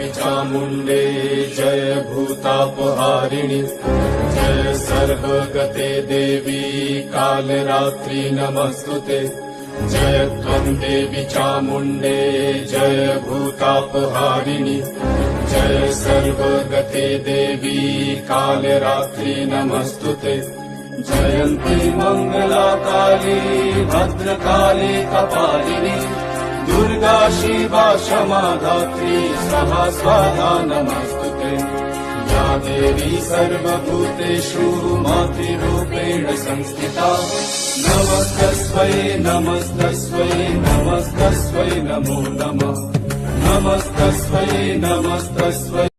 देवी चामुण्डे जय भूतापहारिणि जय सर्वगते देवी कालरात्रि नमस्तुते जय त्वं देवी चामुण्डे जय भूतापहारिणि जय सर्वगते देवी कालरात्रि नमस्तुते जयन्ती मङ्गला काली भद्रकाली कपालिनी दुर्गा शिवा क्षमा धात्री स्वाहा स्वाहा नमस्तुते या देवी सर्वभूतेषु मातृरूपेण संस्थिता नमस्तस्मै नमस्तस्मै नमस्तस्मै नमो नमः नमस्तस्मै नमस्तस्मै